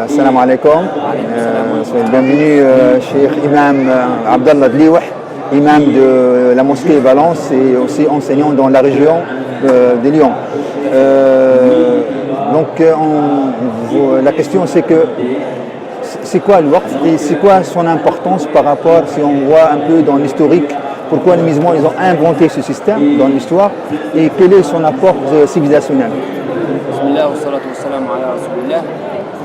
Salam alaikum. Bienvenue chez Imam Abdallah Dliouh, imam de la mosquée Valence et aussi enseignant dans la région de Lyon. La question c'est que c'est quoi le waqf et c'est quoi son importance par rapport, si on voit un peu dans l'historique, pourquoi les musulmans ils ont inventé ce système dans l'histoire et quel est son apport civilisationnel. Bismillah wa salatu wa salam ala rasulillah.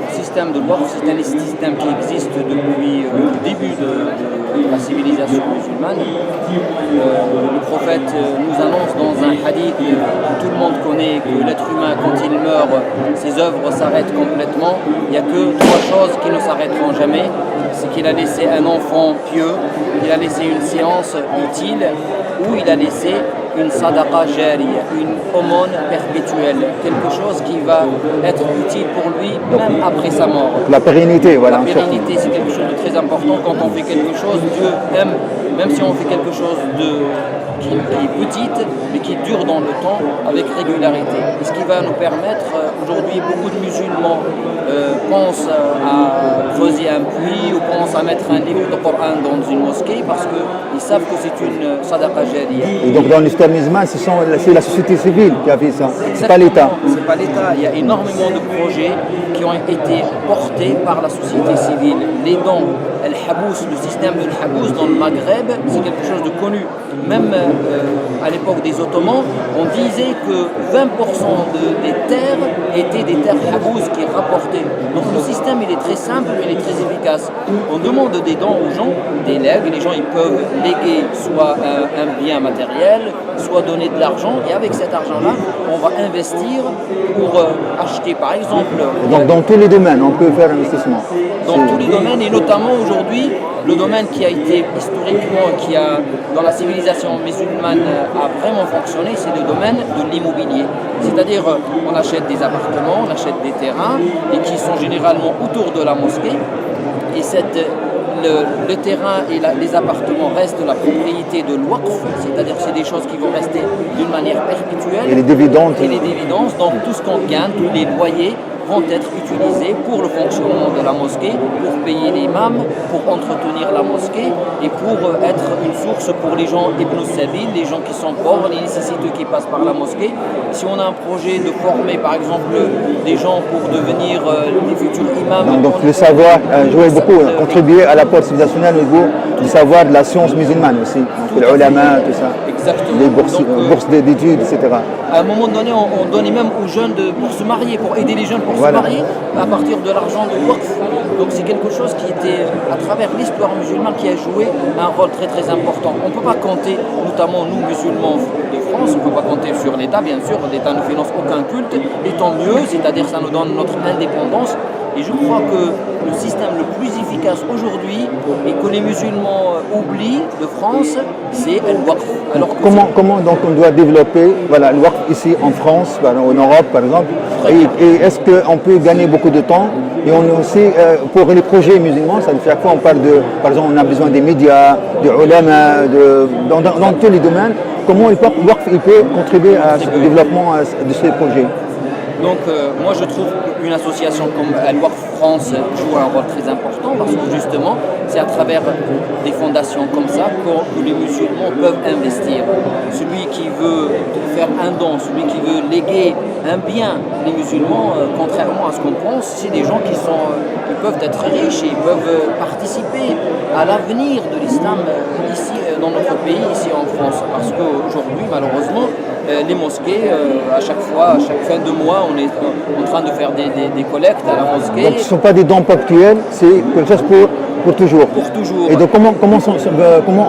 Le système de waqf, c'est un système qui existe depuis le début de la civilisation musulmane. Le prophète nous annonce dans un hadith que tout le monde connaît que l'être humain, quand il meurt, ses œuvres s'arrêtent complètement. Il n'y a que trois choses qui ne s'arrêteront jamais. C'est qu'il a laissé un enfant pieux, il a laissé une séance utile, ou il a laissé une sadaqa jariya, une aumône perpétuelle, quelque chose qui va être utile pour lui même après sa mort. La pérennité, voilà. La pérennité, c'est quelque chose de très important. Quand on fait quelque chose, Dieu aime, même si on fait quelque chose qui est petite, mais qui dure dans le temps avec régularité. Et ce qui va nous permettre, aujourd'hui, beaucoup de musulmans pensent à creuser un puits ou pensent à mettre un livre de Coran dans une mosquée parce qu'ils savent que c'est une sadaqa jariya. Et donc dans l'islam musulman, c'est la société civile qui a fait ça, c'est pas l'État. C'est pas l'État. Il y a énormément de projets qui ont été portés par la société civile. Les dons, Al-Habous, le système de Al-Habous dans le Maghreb, c'est quelque chose de connu. Même à l'époque des Ottomans, on disait que 20% des terres étaient des terres Habous qui rapportaient. Donc le système il est très simple, il est très efficace. On demande des dons aux gens, des legs, les gens ils peuvent léguer soit un bien matériel, soit donner de l'argent, et avec cet argent-là, on va investir pour acheter par exemple... Donc dans tous les domaines, on peut faire investissement. Dans tous les domaines, et notamment aujourd'hui, le domaine qui a été historiquement, qui a dans la civilisation musulmane a vraiment fonctionné, c'est le domaine de l'immobilier. C'est-à-dire, on achète des appartements, on achète des terrains, et qui sont généralement autour de la mosquée, et le terrain et les appartements restent la propriété de l'Waqf, c'est-à-dire que c'est des choses qui vont rester d'une manière perpétuelle. Et les dividendes. Et les dividendes, donc tout ce qu'on gagne, tous les loyers, vont être utilisés pour le fonctionnement de la mosquée, pour payer l'imam, pour entretenir la mosquée et pour être une source pour les gens ibn sabil, les gens qui sont pauvres, les nécessiteux qui passent par la mosquée. Si on a un projet de former par exemple des gens pour devenir les futurs imams... Donc le savoir jouait beaucoup, contribuer à l'apport civilisationnel au niveau du savoir de la science musulmane aussi, donc les ulama, tout ça. Exactement. Les bourses d'études, etc. À un moment donné, on donnait même aux jeunes pour se marier, pour aider les jeunes pour se marier, à partir de l'argent de Waqf. Donc c'est quelque chose qui était, à travers l'histoire musulmane, qui a joué un rôle très très important. On ne peut pas compter, notamment nous musulmans de France, on ne peut pas compter sur l'État, bien sûr, l'État ne finance aucun culte, et tant mieux, c'est-à-dire ça nous donne notre indépendance. Et je crois que le système le plus efficace aujourd'hui et que les musulmans oublient de France, c'est le Waqf. Alors que comment donc on doit développer le Waqf ici en France, en Europe par exemple, et est-ce qu'on peut gagner beaucoup de temps? Et on est aussi, pour les projets musulmans, ça veut dire quoi? On parle de, par exemple, on a besoin des médias, des ulama, dans tous les domaines. Comment le Waqf il peut contribuer au développement de ces projets? Donc moi je trouve qu'une association comme Al-Waqf France joue un rôle très important parce que justement c'est à travers des fondations comme ça que les musulmans peuvent investir. Celui qui veut faire un don, celui qui veut léguer un bien, les musulmans, contrairement à ce qu'on pense, c'est des gens qui peuvent être riches et ils peuvent participer à l'avenir de l'islam ici dans notre pays, ici en France. Parce qu'aujourd'hui malheureusement les mosquées, à chaque fin de mois, on est en train de faire des collectes à la mosquée. Donc ce ne sont pas des dons ponctuels, c'est quelque chose pour toujours. Pour toujours. Et donc comment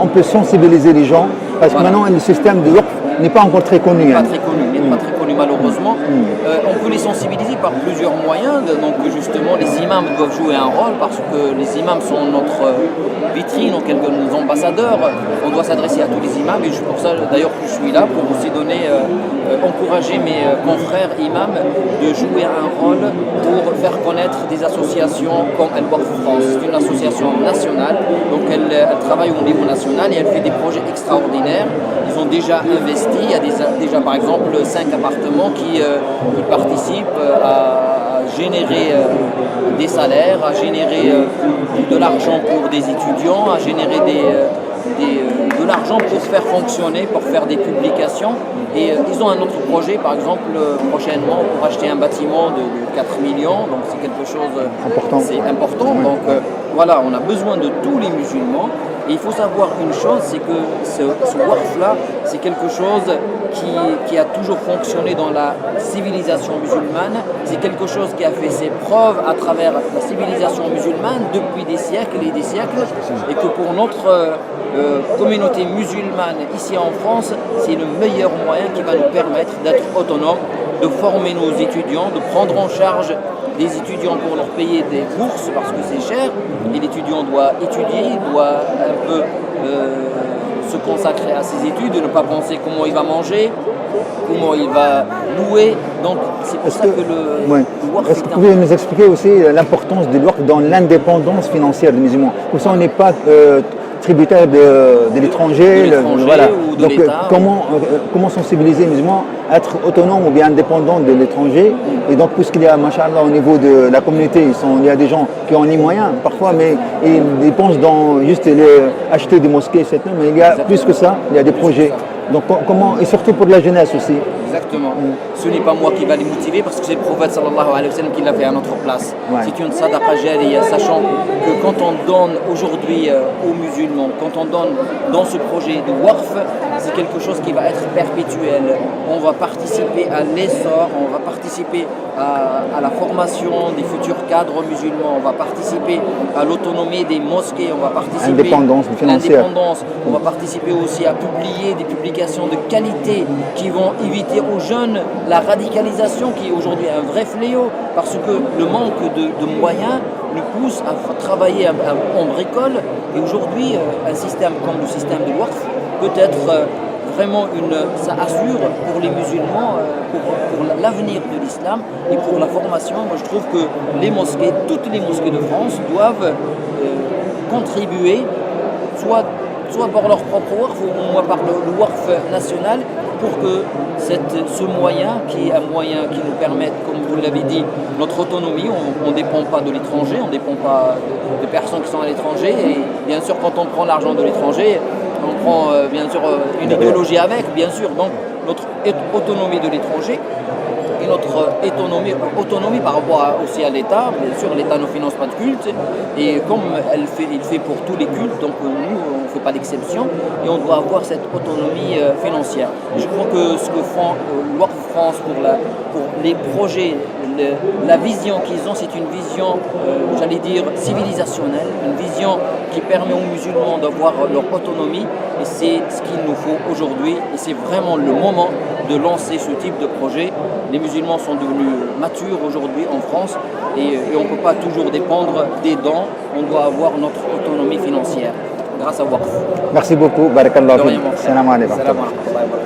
on peut sensibiliser les gens? Parce que maintenant le système de Waqf n'est pas encore très connu. Pas très connu malheureusement. On peut les sensibiliser par plusieurs moyens. Donc justement les imams doivent jouer un rôle parce que les imams sont notre vitrine, en quelque sorte nos ambassadeurs. On doit s'adresser à tous les imams et c'est pour ça d'ailleurs que je suis là pour aussi encourager mes confrères imams de jouer un rôle pour faire connaître des associations comme Al-Waqf France. C'est une association nationale, donc elle travaille au niveau national et elle fait des projets extraordinaires. Ils ont déjà investi, il y a déjà par exemple 5 appartements qui participent à générer des salaires, à générer de l'argent pour des étudiants, à générer de l'argent pour faire fonctionner, pour faire des publications. Et ils ont un autre projet, par exemple, prochainement, pour acheter un bâtiment de 4 millions. Donc c'est quelque chose Important. c'est important. Donc voilà, on a besoin de tous les musulmans. Et il faut savoir une chose, c'est que ce waqf-là, c'est quelque chose qui a toujours fonctionné dans la civilisation musulmane. C'est quelque chose qui a fait ses preuves à travers la civilisation musulmane depuis des siècles et des siècles. Et que pour notre communauté musulmane ici en France, c'est le meilleur moyen qui va nous permettre d'être autonomes, de former nos étudiants, de prendre en charge des étudiants pour leur payer des bourses parce que c'est cher et l'étudiant doit étudier, il doit un peu se consacrer à ses études, ne pas penser comment il va manger, comment il va louer. Donc c'est pour ça que le waqf Est-ce que vous pouvez nous expliquer aussi l'importance du waqf dans l'indépendance financière des musulmans? Comme ça on n'est pas tributaire de l'étranger, voilà. ou de Donc l'État. comment sensibiliser les musulmans à être autonomes ou bien indépendants de l'étranger? Et donc puisqu'il y a, machallah, au niveau de la communauté, il y a des gens qui ont les moyens parfois, mais ils dépensent dans juste acheter des mosquées, etc. Mais il y a plus que ça, il y a des projets. Donc comment, et surtout pour la jeunesse aussi. Exactement. Ce n'est pas moi qui va les motiver parce que c'est le prophète sallallahu alayhi wa sallam qui l'a fait à notre place. Ouais. C'est une sadaqa jariya, sachant que quand on donne aujourd'hui aux musulmans, quand on donne dans ce projet de waqf, c'est quelque chose qui va être perpétuel. On va participer à l'essor, on va participer à la formation des futurs cadres musulmans, on va participer à l'autonomie des mosquées, on va participer Indépendance financière. l'indépendance, on va participer aussi à publier des publications de qualité qui vont éviter aux jeunes la radicalisation qui est aujourd'hui un vrai fléau parce que le manque de moyens nous pousse à travailler en bricole et aujourd'hui un système comme le système de waqf peut être vraiment ça assure pour les musulmans, pour l'avenir de l'islam et pour la formation. Moi je trouve que les mosquées, toutes les mosquées de France doivent contribuer soit par leur propre waqf ou au moins par le waqf national pour que ce moyen, qui est un moyen qui nous permette, comme vous l'avez dit, notre autonomie, on ne dépend pas de l'étranger, on ne dépend pas de personnes qui sont à l'étranger et bien sûr quand on prend l'argent de l'étranger, on prend bien sûr une idéologie avec, bien sûr, donc notre autonomie de l'étranger et notre autonomie par rapport aussi à l'État. Bien sûr, l'État ne finance pas de culte et comme il fait pour tous les cultes, donc nous, on ne fait pas d'exception et on doit avoir cette autonomie financière. Je crois que ce que font Waqf France pour les projets, la vision qu'ils ont, c'est une vision, j'allais dire, civilisationnelle, une vision qui permet aux musulmans d'avoir leur autonomie et c'est ce qu'il nous faut aujourd'hui et c'est vraiment le moment de lancer ce type de projet. Les musulmans sont devenus matures aujourd'hui en France et on ne peut pas toujours dépendre des dons, on doit avoir notre autonomie financière grâce à Waqf. Merci beaucoup. Barakallahu De rien, fik. mon frère. Salam alaikum. Salam alaikum.